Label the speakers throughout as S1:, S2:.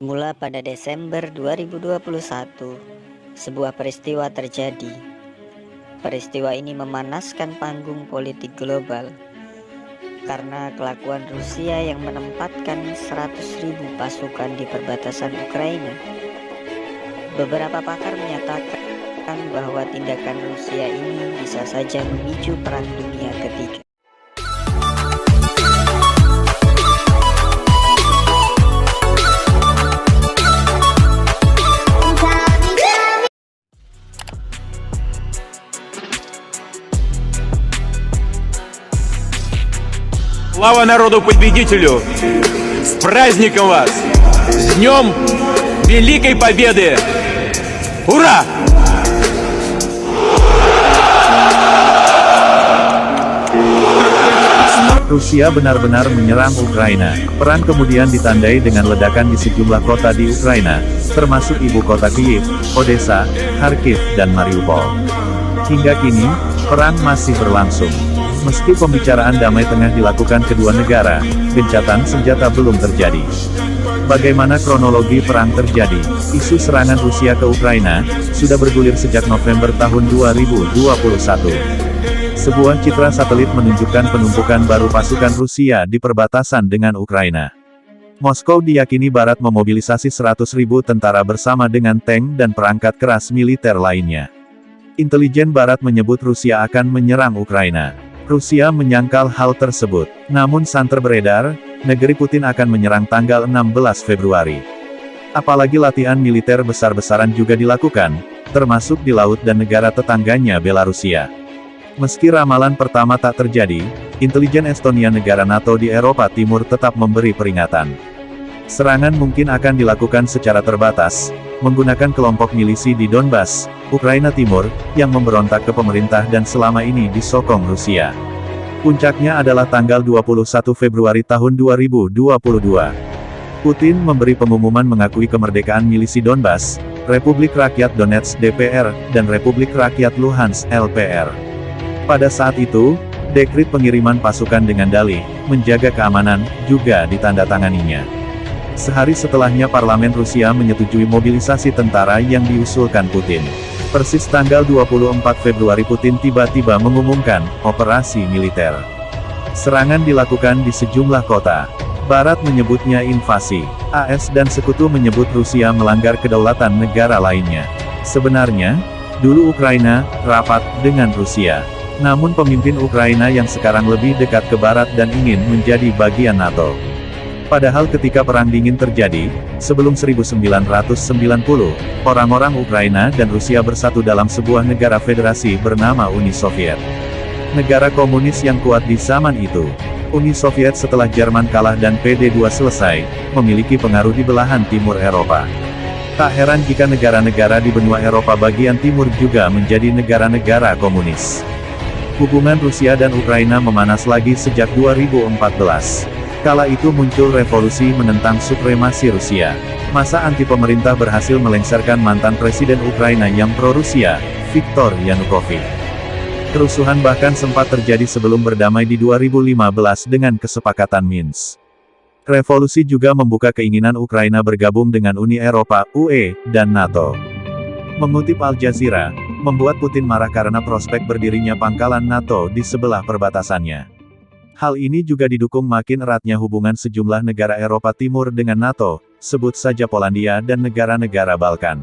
S1: Mula pada Desember 2021, sebuah peristiwa terjadi. Peristiwa ini memanaskan panggung politik global karena kelakuan Rusia yang menempatkan 100.000 pasukan di perbatasan Ukraina. Beberapa pakar menyatakan bahwa tindakan Rusia ini bisa saja memicu Perang Dunia Ketiga.
S2: Слава народу-победителю! С праздником вас! С Днем Великой Победы! Ура!
S3: Rusia benar-benar menyerang Ukraina. Perang kemudian ditandai dengan ledakan di sejumlah kota di Ukraina, termasuk ibu kota Kyiv, Odessa, Kharkiv, dan Mariupol. Hingga kini, perang masih berlangsung. Meski pembicaraan damai tengah dilakukan kedua negara, gencatan senjata belum terjadi. Bagaimana kronologi perang terjadi? Isu serangan Rusia ke Ukraina sudah bergulir sejak November tahun 2021. Sebuah citra satelit menunjukkan penumpukan baru pasukan Rusia di perbatasan dengan Ukraina. Moskow diyakini Barat memobilisasi 100.000 tentara bersama dengan tank dan perangkat keras militer lainnya. Intelijen Barat menyebut Rusia akan menyerang Ukraina. Rusia menyangkal hal tersebut. Namun santer beredar, negeri Putin akan menyerang tanggal 16 Februari. Apalagi latihan militer besar-besaran juga dilakukan, termasuk di laut dan negara tetangganya Belarusia. Meski ramalan pertama tak terjadi, intelijen Estonia negara NATO di Eropa Timur tetap memberi peringatan. Serangan mungkin akan dilakukan secara terbatas, menggunakan kelompok milisi di Donbas, Ukraina Timur, yang memberontak ke pemerintah dan selama ini disokong Rusia. Puncaknya adalah tanggal 21 Februari tahun 2022. Putin memberi pengumuman mengakui kemerdekaan milisi Donbas, Republik Rakyat Donetsk DPR, dan Republik Rakyat Luhansk LPR. Pada saat itu, dekrit pengiriman pasukan dengan dalih menjaga keamanan juga ditandatanganinya. Sehari setelahnya parlemen Rusia menyetujui mobilisasi tentara yang diusulkan Putin. Persis tanggal 24 Februari Putin tiba-tiba mengumumkan operasi militer. Serangan dilakukan di sejumlah kota. Barat menyebutnya invasi. AS dan sekutu menyebut Rusia melanggar kedaulatan negara lainnya. Sebenarnya, dulu Ukraina rapat dengan Rusia. Namun pemimpin Ukraina yang sekarang lebih dekat ke Barat dan ingin menjadi bagian NATO. Padahal ketika Perang Dingin terjadi, sebelum 1990, orang-orang Ukraina dan Rusia bersatu dalam sebuah negara federasi bernama Uni Soviet. Negara komunis yang kuat di zaman itu. Uni Soviet setelah Jerman kalah dan PD2 selesai, memiliki pengaruh di belahan timur Eropa. Tak heran jika negara-negara di benua Eropa bagian timur juga menjadi negara-negara komunis. Hubungan Rusia dan Ukraina memanas lagi sejak 2014. Kala itu muncul revolusi menentang supremasi Rusia. Masa anti-pemerintah berhasil melengsarkan mantan presiden Ukraina yang pro-Rusia, Viktor Yanukovych. Kerusuhan bahkan sempat terjadi sebelum berdamai di 2015 dengan kesepakatan Minsk. Revolusi juga membuka keinginan Ukraina bergabung dengan Uni Eropa, UE, dan NATO. Mengutip Al Jazeera, membuat Putin marah karena prospek berdirinya pangkalan NATO di sebelah perbatasannya. Hal ini juga didukung makin eratnya hubungan sejumlah negara Eropa Timur dengan NATO, sebut saja Polandia dan negara-negara Balkan.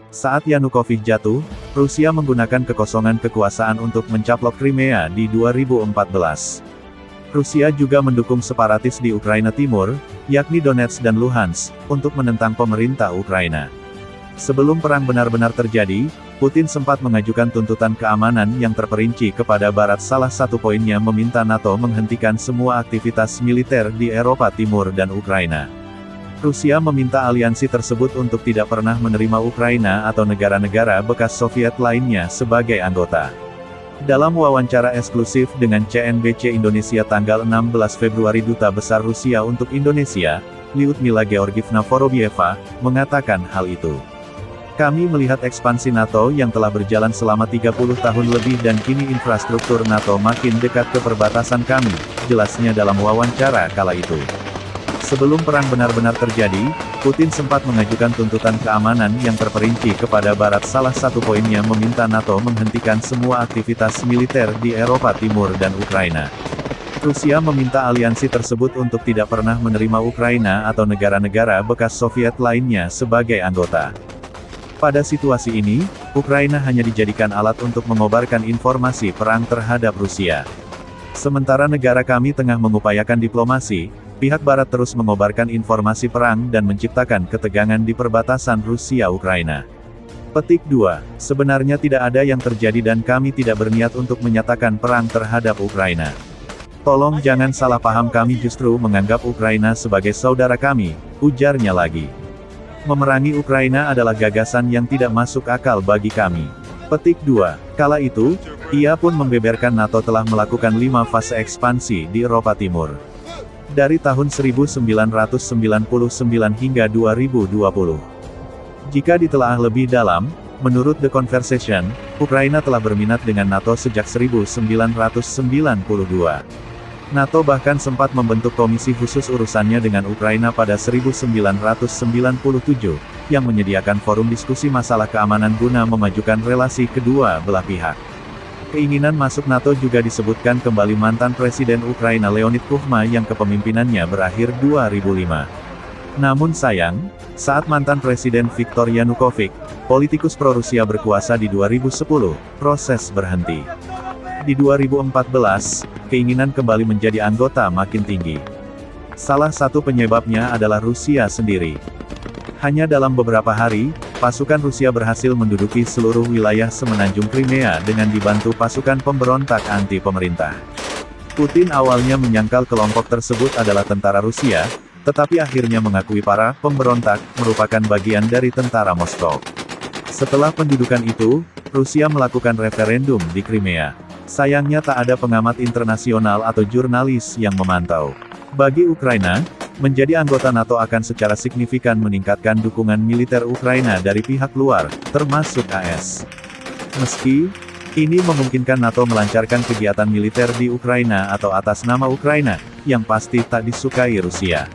S3: Saat Yanukovych jatuh, Rusia menggunakan kekosongan kekuasaan untuk mencaplok Crimea di 2014. Rusia juga mendukung separatis di Ukraina Timur, yakni Donetsk dan Luhansk, untuk menentang pemerintah Ukraina. Sebelum perang benar-benar terjadi, Putin sempat mengajukan tuntutan keamanan yang terperinci kepada Barat. Salah satu poinnya meminta NATO menghentikan semua aktivitas militer di Eropa Timur dan Ukraina. Rusia meminta aliansi tersebut untuk tidak pernah menerima Ukraina atau negara-negara bekas Soviet lainnya sebagai anggota. Dalam wawancara eksklusif dengan CNBC Indonesia tanggal 16 Februari Duta Besar Rusia untuk Indonesia, Lyudmila Georgievna Vorobyeva, mengatakan hal itu. Kami melihat ekspansi NATO yang telah berjalan selama 30 tahun lebih dan kini infrastruktur NATO makin dekat ke perbatasan kami, jelasnya dalam wawancara kala itu. Sebelum perang benar-benar terjadi, Putin sempat mengajukan tuntutan keamanan yang terperinci kepada Barat. Salah satu poinnya meminta NATO menghentikan semua aktivitas militer di Eropa Timur dan Ukraina. Rusia meminta aliansi tersebut untuk tidak pernah menerima Ukraina atau negara-negara bekas Soviet lainnya sebagai anggota. Pada situasi ini, Ukraina hanya dijadikan alat untuk mengobarkan informasi perang terhadap Rusia. Sementara negara kami tengah mengupayakan diplomasi, pihak Barat terus mengobarkan informasi perang dan menciptakan ketegangan di perbatasan Rusia-Ukraina. Petik 2. Sebenarnya tidak ada yang terjadi dan kami tidak berniat untuk menyatakan perang terhadap Ukraina. Tolong jangan salah paham, kami justru menganggap Ukraina sebagai saudara kami, ujarnya lagi. Memerangi Ukraina adalah gagasan yang tidak masuk akal bagi kami. Petik 2. Kala itu, ia pun membeberkan NATO telah melakukan 5 fase ekspansi di Eropa Timur. Dari tahun 1999 hingga 2020. Jika ditelaah lebih dalam, menurut The Conversation, Ukraina telah berminat dengan NATO sejak 1992. NATO bahkan sempat membentuk komisi khusus urusannya dengan Ukraina pada 1997, yang menyediakan forum diskusi masalah keamanan guna memajukan relasi kedua belah pihak. Keinginan masuk NATO juga disebutkan kembali mantan Presiden Ukraina Leonid Kuchma yang kepemimpinannya berakhir 2005. Namun sayang, saat mantan Presiden Viktor Yanukovych, politikus pro-Rusia berkuasa di 2010, proses berhenti. Di 2014, keinginan kembali menjadi anggota makin tinggi. Salah satu penyebabnya adalah Rusia sendiri. Hanya dalam beberapa hari, pasukan Rusia berhasil menduduki seluruh wilayah semenanjung Crimea dengan dibantu pasukan pemberontak anti-pemerintah. Putin awalnya menyangkal kelompok tersebut adalah tentara Rusia, tetapi akhirnya mengakui para pemberontak merupakan bagian dari tentara Moskow. Setelah pendudukan itu, Rusia melakukan referendum di Crimea. Sayangnya tak ada pengamat internasional atau jurnalis yang memantau. Bagi Ukraina, menjadi anggota NATO akan secara signifikan meningkatkan dukungan militer Ukraina dari pihak luar, termasuk AS. Meski ini memungkinkan NATO melancarkan kegiatan militer di Ukraina atau atas nama Ukraina, yang pasti tak disukai Rusia.